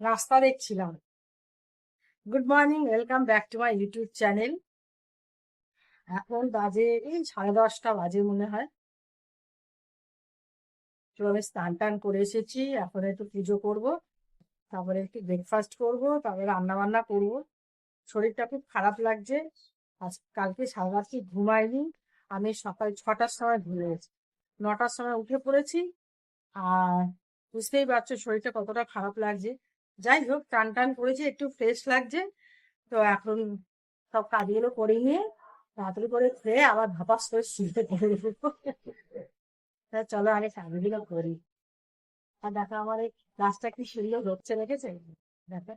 রাস্তা দেখছিলাম। Good morning, welcome back to my YouTube channel. এখন বাজে এই 10:30 বাজে মনে হয়। তো আমি স্নান টান করে এসেছি, এখন একটু পুজো করব, তারপরে একটু ব্রেকফাস্ট করব, তারপরে রান্না বান্না করব। শরীরটা খুব খারাপ লাগছে। আজ কালকে সারা রাত্রি ঘুমাইনি। আমি সকাল 6টার সময় ঘুমিয়েছি, 9টার সময় উঠে পড়েছি। আর বুঝতেই পারছো শরীরটা কতটা খারাপ লাগছে। যাই হোক, টান টান করেছি, একটু ফ্রেশ লাগছে। তো এখন সব কাজগুলো করে নিয়ে তাড়াতাড়ি করে খেয়ে আবার ধাপাস করে শুনতে পড়ে দেবো। তা চলো আগে কাজগুলো করি। আর দেখো আমার এই গাছটা কি সুন্দর হচ্ছে, রেখেছে দেখো।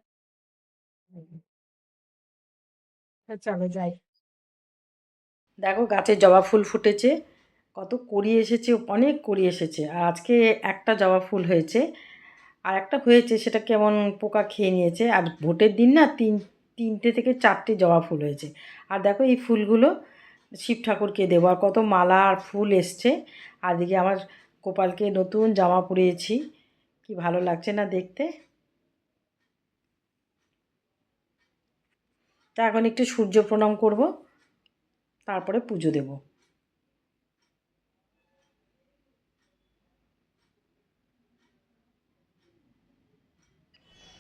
তা চলো যাই। দেখো গাছে জবা ফুল ফুটেছে, কত কড়ি এসেছে, অনেক কড়ি এসেছে। আর আজকে একটা জবা ফুল হয়েছে, আর একটা হয়েছে সেটা কেমন পোকা খেয়ে নিয়েছে। আর ভোটের দিন না তিনটে থেকে চারটে জবা ফুল হয়েছে। আর দেখো এই ফুলগুলো শিব ঠাকুরকে দেবো। আর কত মালা আর ফুল এসছে। আর দিকে আমার গোপালকে নতুন জামা পরিয়েছি, কি ভালো লাগছে না দেখতে। তা এখন একটু সূর্য প্রণাম করব, তারপরে পুজো দেব।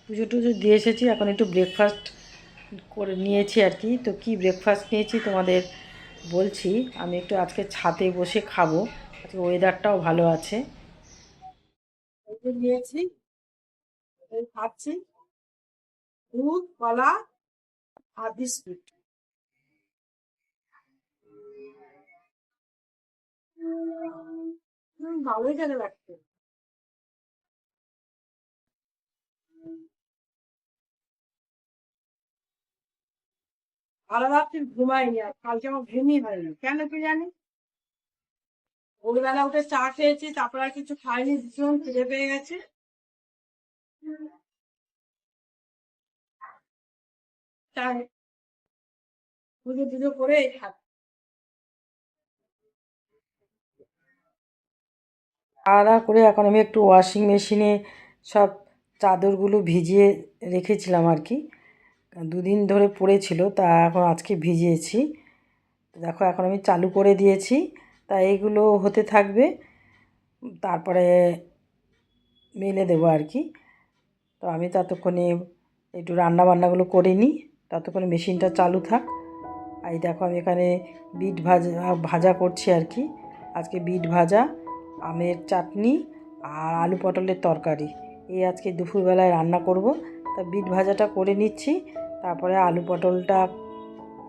পুজো টুজো দিয়ে এসেছি, এখন একটু ব্রেকফাস্ট করে নিয়েছি আর কি। তো কি ব্রেকফাস্ট নিয়েছি তোমাদের বলছি। আমি একটু আজকে ছাদে বসে খাবো, আজকে ওয়েদারটাও ভালো আছে। নিয়েছি, এই খাচ্ছি, দুধ, কলা আর বিস্কুট। ভালোই খেতে লাগছে। আলাদা রাত্রি ঘুমাইনি, আর কালকে আমার ঘুমই হয়নি, কেন কি জানি। ভোরবেলা উঠে চা খেয়েছি, তারপর আর কিছু খাইনি, ভীষণ খিদে পেয়ে গেছে। তাই পুজো টুজো করে এই খাওয়া দাওয়া করে এখন আমি একটু ওয়াশিং মেশিনে সব চাদরগুলো ভিজিয়ে রেখেছিলাম আর কি। দুদিন ধরে পড়েছিল, তা এখন আজকে ভিজিয়েছি। দেখো এখন আমি চালু করে দিয়েছি, তা এইগুলো হতে থাকবে, তারপরে মেলে দেবো আর কি। তো আমি ততক্ষণে একটু রান্না বান্নাগুলো করে নিই, ততক্ষণে মেশিনটা চালু থাক। আর এই দেখো আমি এখানে বিট ভাজা ভাজা করছি আর কি। আজকে বিট ভাজা, আমের চাটনি আর আলু পটলের তরকারি, এই আজকে দুপুরবেলায় রান্না করব। তা বিট ভাজাটা করে নিচ্ছি, তারপরে আলু পটলটা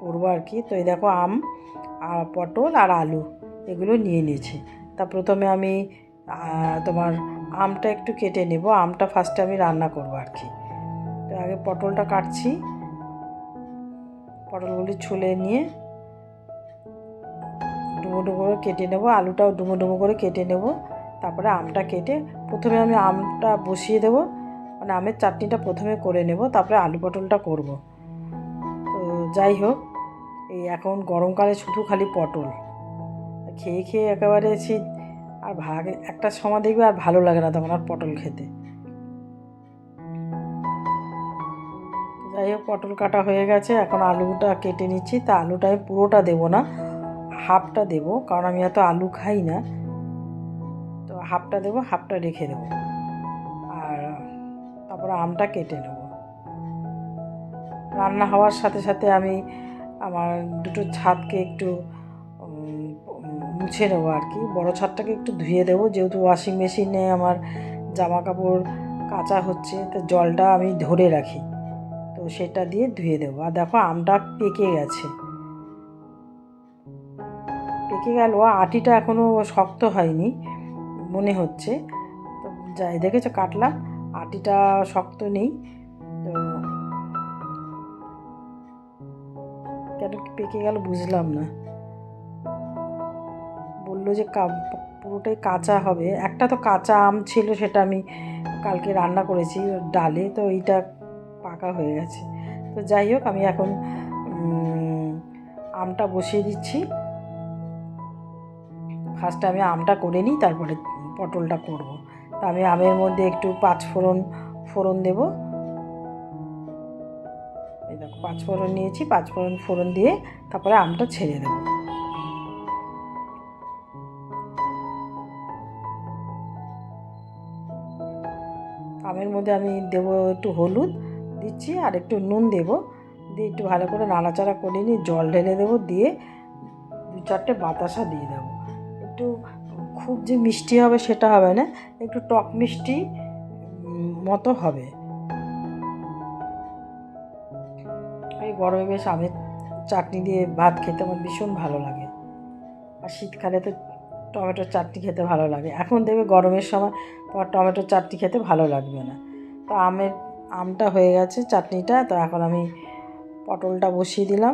করবো আর কি। তো এই দেখো আম আর পটল আর আলু এগুলো নিয়ে নিয়েছি। তা প্রথমে আমি তোমার আমটা একটু কেটে নেব, আমটা ফার্স্টে আমি রান্না করব আর কি। তো আগে পটলটা কাটছি, পটলগুলি ছুলে নিয়ে ডুমো ডুমো করে কেটে নেব, আলুটাও ডুমো ডুমো করে কেটে নেব। তারপরে আমটা কেটে প্রথমে আমি আমটা বসিয়ে দেবো, মানে আমের চাটনিটা প্রথমে করে নেব, তারপরে আলু পটলটা করব। তো যাই হোক, এই এখন গরমকালে শুধু খালি পটল খেয়ে খেয়ে একেবারে আর একটা সময় দেখবে আর ভালো লাগে না তখন আর পটল খেতে। যাই হোক, পটল কাটা হয়ে গেছে, এখন আলুটা কেটে নিচ্ছি। তা আলুটা আমি পুরোটা দেবো না, হাফটা দেবো, কারণ আমি এত আলু খাই না। তো হাফটা দেবো, হাফটা রেখে দেবো। আর তারপরে আমটা কেটে নেব। রান্না হওয়ার সাথে সাথে আমি আমার দুটো ছাদকে একটু মুছে নেবো আর কি। বড়ো ছাদটাকে একটু ধুয়ে দেবো, যেহেতু ওয়াশিং মেশিনে আমার জামা কাপড় কাচা হচ্ছে, তো জলটা আমি ধরে রাখি, তো সেটা দিয়ে ধুয়ে দেবো। আর দেখো আমটা পেকে গেছে, পেকে গেল, আটিটা এখনও শক্ত হয়নি মনে হচ্ছে। তো যাই দেখেছো কাটলাম, আটিটা শক্ত নেই। তো কেন পেকে গেল বুঝলাম না। বললো যে পুরোটাই কাঁচা হবে। একটা তো কাঁচা আম ছিল, সেটা আমি কালকে রান্না করেছি ডালে, তো এইটা পাকা হয়ে গেছে। তো যাই হোক, আমি এখন আমটা বসিয়ে দিচ্ছি। ফার্স্টে আমি আমটা করে নিই, তারপরে পটলটা করব। তা আমি আমের মধ্যে একটু 5 ফোড়ন দেবো, দেখো 5 ফোড়ন নিয়েছি, 5 ফোড়ন দিয়ে তারপরে আমটা ছেড়ে দেবো। আমের মধ্যে আমি দেবো একটু হলুদ দিচ্ছি আর একটু নুন দেবো, দিয়ে একটু ভালো করে নাড়াচাড়া করে নিয়ে জল ঢেলে দেবো, দিয়ে 2-4টে বাতাসা দিয়ে দেবো। একটু খুব যে মিষ্টি হবে সেটা হবে না, একটু টক মিষ্টি মতো হবে। এই গরমে বেশ আমের চাটনি দিয়ে ভাত খেতে আমার ভীষণ ভালো লাগে, আর শীতকালে তো টমেটোর চাটনি খেতে ভালো লাগে। এখন দেবে গরমের সময় তোমার টমেটোর চাটনি খেতে ভালো লাগবে না। তো আমটা হয়ে গেছে চাটনিটা। তো এখন আমি পটলটা বসিয়ে দিলাম।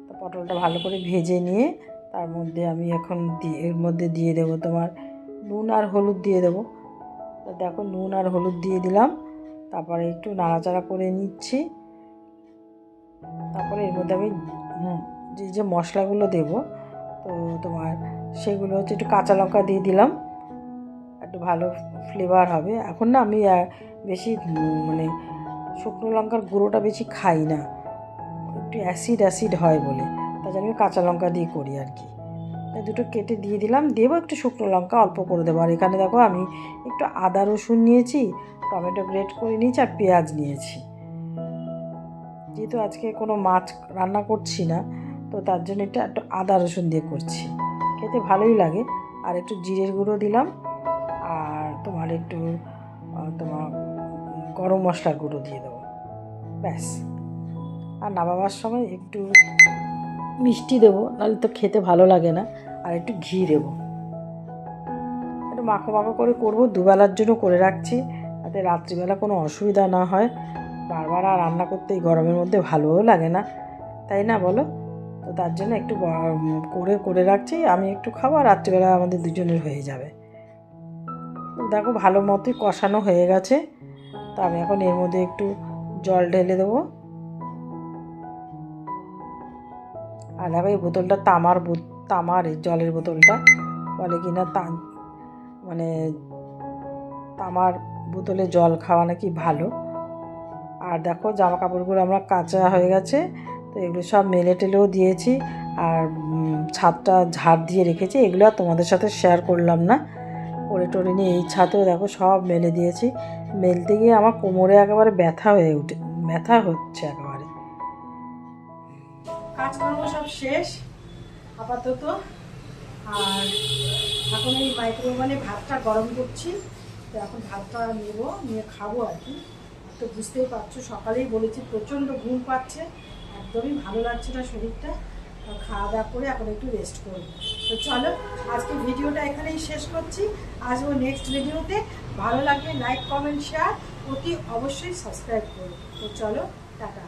তো পটলটা ভালো করে ভেজে নিয়ে তার মধ্যে আমি এখন এর মধ্যে দিয়ে দেবো তোমার নুন আর হলুদ দিয়ে দেবো। তো দেখো নুন আর হলুদ দিয়ে দিলাম, তারপরে একটু নাড়াচাড়া করে নিচ্ছি। তারপরে এর মধ্যে আমি যে মশলাগুলো দেবো, তো তোমার সেগুলো হচ্ছে একটু কাঁচা লঙ্কা দিয়ে দিলাম, একটু ভালো ফ্লেভার হবে। এখন না আমি বেশি মানে শুকনো লঙ্কার গুঁড়োটা বেশি খাই না, একটু অ্যাসিড হয় বলে, তাই জন্য আমি কাঁচা লঙ্কা দিয়ে করি আর কি। দুটো কেটে দিয়ে দিলাম, দেবো একটু শুকনো লঙ্কা অল্প করে দেবো। আর এখানে দেখো আমি একটু আদা রসুন নিয়েছি, টমেটো গ্রেট করে নিয়েছি আর পেঁয়াজ নিয়েছি। যেহেতু আজকে কোনো মাছ রান্না করছি না, তো তার জন্য এটা একটু আদা রসুন দিয়ে করছি, খেতে ভালোই লাগে। আর একটু জিরের গুঁড়ো দিলাম, আর তোমার একটু গরম মশলার গুঁড়ো দিয়ে দেবো, ব্যাস। আর নামাবার সময় একটু মিষ্টি দেবো, নাহলে তো খেতে ভালো লাগে না। আর একটু ঘি দেবো, একটু মাখো মাখো করে করবো। দুবেলার জন্য করে রাখছি, যাতে রাত্রিবেলা কোনো অসুবিধা না হয়। বারবার আর রান্না করতে এই গরমের মধ্যে ভালোও লাগে না, তাই না বলো? তো তার জন্য একটু করে রাখছি, আমি একটু খাবো আর রাত্রিবেলা আমাদের দুজনের হয়ে যাবে। দেখো ভালো মতোই কষানো হয়ে গেছে। তো আমি এখন এর মধ্যে একটু জল ঢেলে দেবো। আর দেখো এই বোতলটা তামার এই জলের বোতলটা বলে কিনা মানে তামার বোতলে জল খাওয়া নাকি ভালো। আর দেখো জামা কাপড়গুলো আমরা কাচা হয়ে গেছে, তো এগুলো সব মেলে টেলেও দিয়েছি, আর ছাদটা ঝাড় দিয়ে রেখেছি। এগুলো আর তোমাদের সাথে শেয়ার করলাম না, করে টরে নিয়ে এই ছাদেও দেখো সব মেলে দিয়েছি। মেলতে গিয়ে আমার কোমরে একেবারে ব্যথা হচ্ছে একেবারে। কাজকর্ম সব শেষ আপাতত, আর এখন এই মাইক্রোওভেনে ভাতটা গরম করছি। তো এখন ভাতটা নিয়ে খাবো আর কি। তো বুঝতেই পারছো, সকালেই বলেছি প্রচণ্ড ঘুম পাচ্ছে, একদমই ভালো লাগছে না শরীরটা। খাওয়া দাওয়া করে এখন একটু রেস্ট করবো। তো চলো আজকে ভিডিওটা এখানেই শেষ করছি, আসবো নেক্সট ভিডিওতে। ভালো লাগলে লাইক কমেন্ট শেয়ার অতি অবশ্যই সাবস্ক্রাইব করো। তো চলো টাটা।